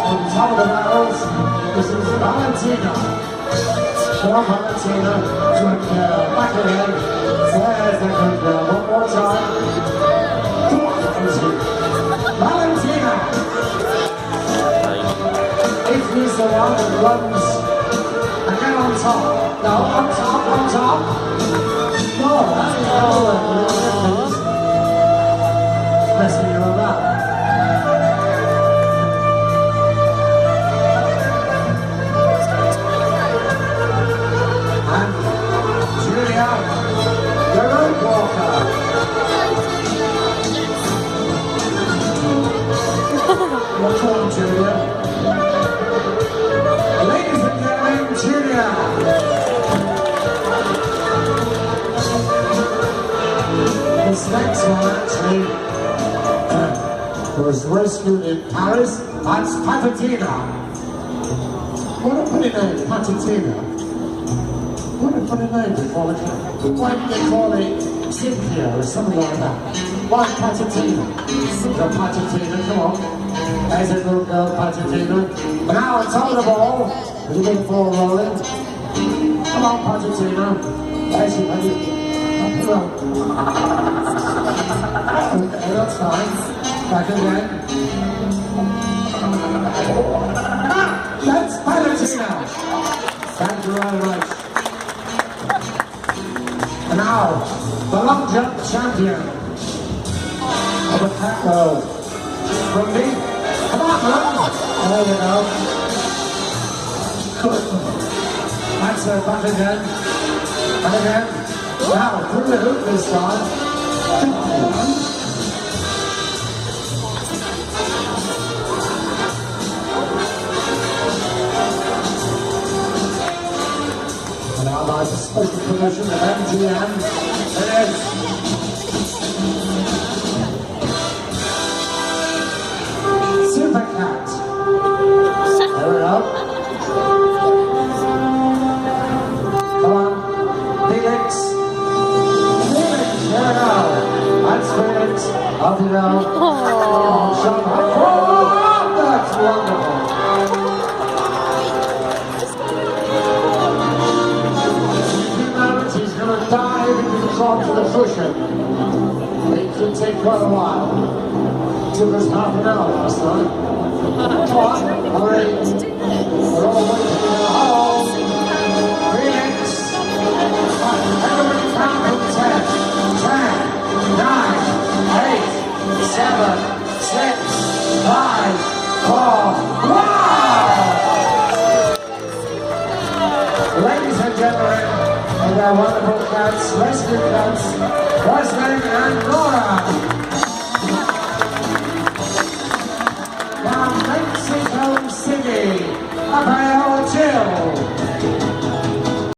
on top of the barrels. This is Valentina. Show Valentina to back again. There's the good girl. One more time. Valentina. If he's the one that runs again on top. No, on top, on top. No, that's not messing you about. And Julia, the road walker. What's wrong, Julia? Ladies and gentlemen, Julia. This next one actually was rescued in Paris. That's Patatina. What a funny name, Patatina. What a funny name they call it. Why do they call it Cynthia or something like that? Why Patatina? So Patatina, come on. There's a good girl, Patatina. But now on top of the ball, there's a big ball rolling. Come on, Patatina. There's your Patatina. Okay, that's fine. Back again. That's Valentina. Thank you very much. And now, the long jump champion of the pack world. From me. Come on, man. There we go. Good. That's her back again. And again. Now, through the hoop this time. And now by the special permission of MGM, it is Circus. There we go. Come on, Felix. There we go. That's Felix. Up you go. Oh, that's wonderful. In a few moments, he's going to dive into the front of the cushion. It could take quite a while. It took us half an hour last night. Come on, hurry. We're all waiting in the hall. Felix. Everybody count from 10. 10, 9, 8, 7, 6, 5, 4. Wow! Ladies and gentlemen, and our wonderful cats, rescue cats, Wesley and Nora. From Mexico City. Bye-bye.